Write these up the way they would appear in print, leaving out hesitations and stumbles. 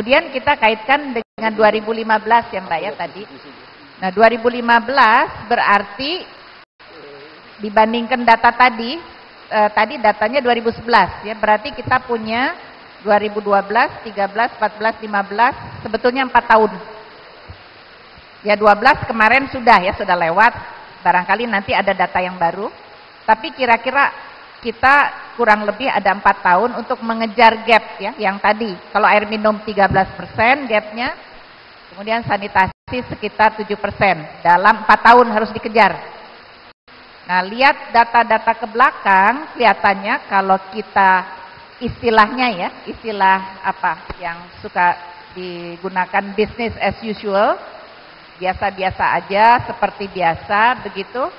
Kemudian kita kaitkan dengan 2015 ya Mbak ya tadi. Nah 2015 berarti dibandingkan data tadi datanya 2011 ya, berarti kita punya 2012, 13, 14, 15 sebetulnya 4 tahun. Ya 12 kemarin sudah lewat, barangkali nanti ada data yang baru. Tapi kira-kira kita kurang lebih ada 4 tahun untuk mengejar gap ya, yang tadi. Kalau air minum 13% gapnya, kemudian sanitasi sekitar 7%. Dalam 4 tahun harus dikejar. Nah lihat data-data ke belakang, kelihatannya kalau kita istilahnya istilah apa yang suka digunakan business as usual, biasa-biasa aja, seperti biasa, begitu,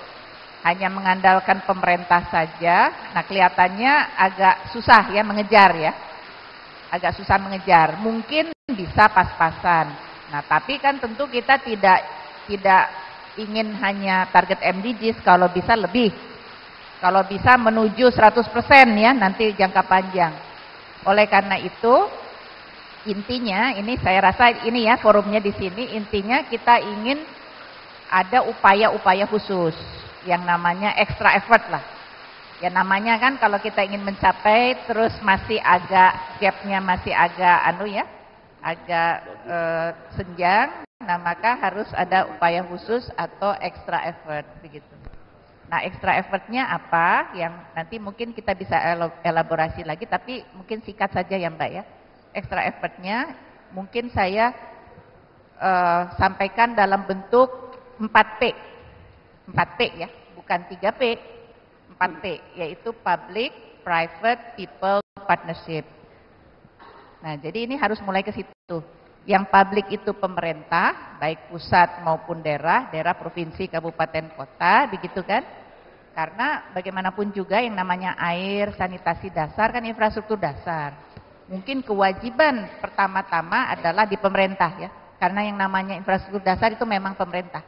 hanya mengandalkan pemerintah saja. Nah kelihatannya agak susah ya mengejar ya, agak susah mengejar. Mungkin bisa pas-pasan. Nah tapi kan tentu kita tidak ingin hanya target MDGs, kalau bisa lebih, kalau bisa menuju 100% ya nanti jangka panjang. Oleh karena itu intinya, ini saya rasa ini ya forumnya di sini, intinya kita ingin ada upaya-upaya khusus yang namanya extra effort lah. Ya namanya kan kalau kita ingin mencapai terus masih agak gapnya masih agak agak senjang, nah maka harus ada upaya khusus atau extra effort begitu. Nah extra effortnya apa yang nanti mungkin kita bisa elaborasi lagi, tapi mungkin singkat saja ya Mbak ya. Extra effortnya mungkin saya sampaikan dalam bentuk 4P. 4P ya, bukan 3P. 4P yaitu public, private, people, partnership. Nah, jadi ini harus mulai ke situ. Yang public itu pemerintah, baik pusat maupun daerah, provinsi, kabupaten, kota, begitu kan? Karena bagaimanapun juga yang namanya air, sanitasi dasar kan infrastruktur dasar. Mungkin kewajiban pertama-tama adalah di pemerintah ya, karena yang namanya infrastruktur dasar itu memang pemerintah.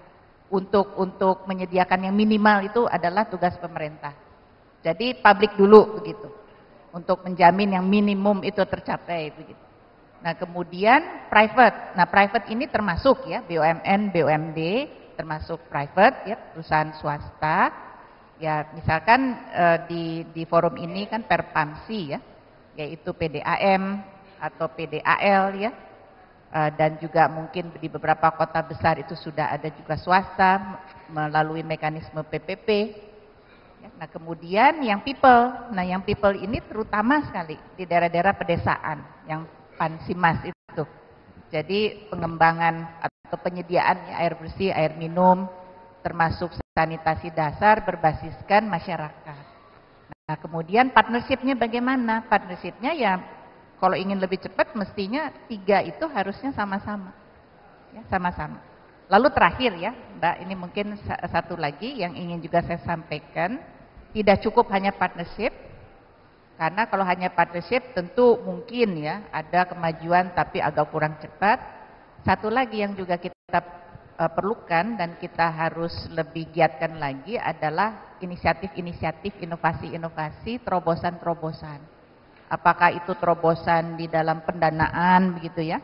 Untuk menyediakan yang minimal itu adalah tugas pemerintah. Jadi publik dulu begitu, untuk menjamin yang minimum itu tercapai begitu. Nah kemudian private. Nah private ini termasuk ya BUMN, BUMD, termasuk private ya, perusahaan swasta. Ya misalkan di forum ini kan Perpamsi ya, yaitu PDAM atau PDAL ya, dan juga mungkin di beberapa kota besar itu sudah ada juga swasta melalui mekanisme PPP. Ya, nah kemudian yang people, nah yang people ini terutama sekali di daerah-daerah pedesaan yang Pansimas itu. Jadi pengembangan atau penyediaan air bersih, air minum, termasuk sanitasi dasar berbasiskan masyarakat. Nah kemudian partnershipnya bagaimana? Partnershipnya ya kalau ingin lebih cepat mestinya 3 itu harusnya sama-sama. Ya, sama-sama. Lalu terakhir ya Mbak, ini mungkin satu lagi yang ingin juga saya sampaikan. Tidak cukup hanya partnership, karena kalau hanya partnership tentu mungkin ya ada kemajuan tapi agak kurang cepat. Satu lagi yang juga kita perlukan dan kita harus lebih giatkan lagi adalah inisiatif-inisiatif, inovasi-inovasi, terobosan-terobosan. Apakah itu terobosan di dalam pendanaan begitu ya,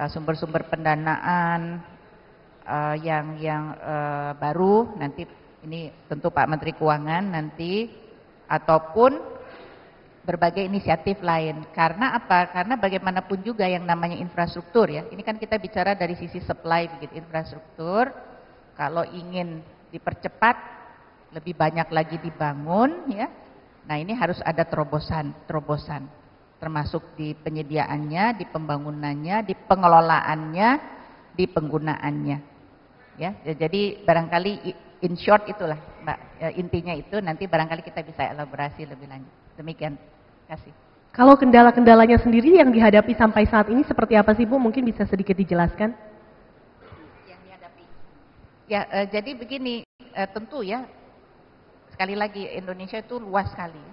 sumber-sumber pendanaan yang baru, nanti ini tentu Pak Menteri Keuangan nanti, ataupun berbagai inisiatif lain. Karena apa? Karena bagaimanapun juga yang namanya infrastruktur ya, ini kan kita bicara dari sisi supply begitu, infrastruktur kalau ingin dipercepat lebih banyak lagi dibangun ya. Nah ini harus ada terobosan, termasuk di penyediaannya, di pembangunannya, di pengelolaannya, di penggunaannya. Ya, jadi barangkali in short itulah Mbak, intinya itu, nanti barangkali kita bisa elaborasi lebih lanjut. Demikian, terima kasih. Kalau kendala-kendalanya sendiri yang dihadapi sampai saat ini seperti apa sih Bu? Mungkin bisa sedikit dijelaskan. Yang dihadapi. Ya, jadi begini, tentu ya. Sekali lagi Indonesia itu luas sekali.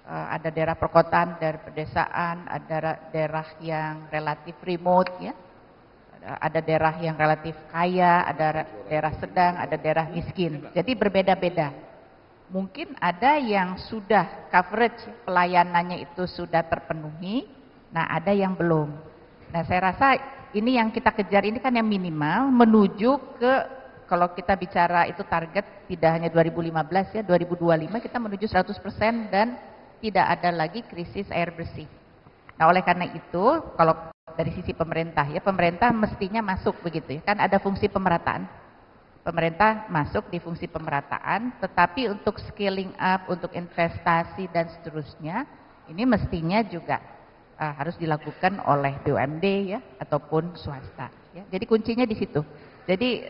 Ada daerah perkotaan, daerah pedesaan, ada daerah yang relatif remote ya. Ada daerah yang relatif kaya, ada daerah sedang, ada daerah miskin. Jadi berbeda-beda. Mungkin ada yang sudah coverage pelayanannya itu sudah terpenuhi, nah ada yang belum. Nah, saya rasa ini yang kita kejar ini kan yang minimal menuju ke, kalau kita bicara itu target tidak hanya 2015 ya, 2025 kita menuju 100% dan tidak ada lagi krisis air bersih. Nah, oleh karena itu kalau dari sisi pemerintah ya, pemerintah mestinya masuk begitu ya, kan ada fungsi pemerataan. Pemerintah masuk di fungsi pemerataan, tetapi untuk scaling up, untuk investasi dan seterusnya, ini mestinya juga harus dilakukan oleh BUMD ya ataupun swasta ya. Jadi kuncinya di situ. Jadi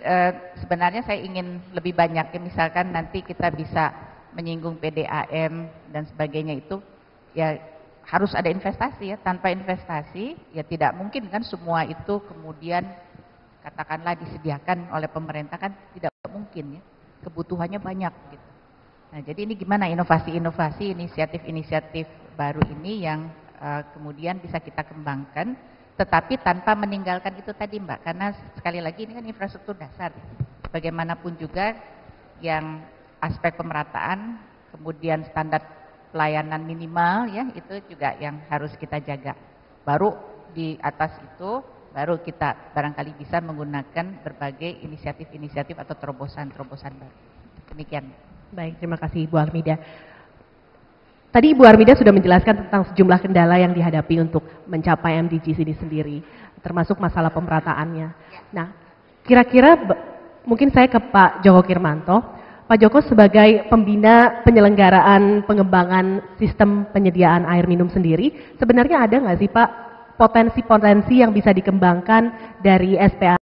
sebenarnya saya ingin lebih banyak ya, misalkan nanti kita bisa menyinggung PDAM dan sebagainya, itu ya harus ada investasi ya. Tanpa investasi ya tidak mungkin kan semua itu kemudian katakanlah disediakan oleh pemerintah, kan tidak mungkin ya. Kebutuhannya banyak gitu. Nah, jadi ini gimana inovasi-inovasi, inisiatif-inisiatif baru ini yang kemudian bisa kita kembangkan, tetapi tanpa meninggalkan itu tadi Mbak, karena sekali lagi ini kan infrastruktur dasar. Bagaimanapun juga yang aspek pemerataan, kemudian standar pelayanan minimal ya, itu juga yang harus kita jaga. Baru di atas itu, baru kita barangkali bisa menggunakan berbagai inisiatif-inisiatif atau terobosan-terobosan baru. Demikian. Baik, terima kasih Ibu Armida. Tadi Ibu Armida sudah menjelaskan tentang sejumlah kendala yang dihadapi untuk mencapai MDGs ini sendiri, termasuk masalah pemerataannya. Nah, kira-kira mungkin saya ke Pak Joko Kirmanto. Pak Joko sebagai pembina penyelenggaraan pengembangan sistem penyediaan air minum sendiri, sebenarnya ada nggak sih Pak potensi-potensi yang bisa dikembangkan dari SPA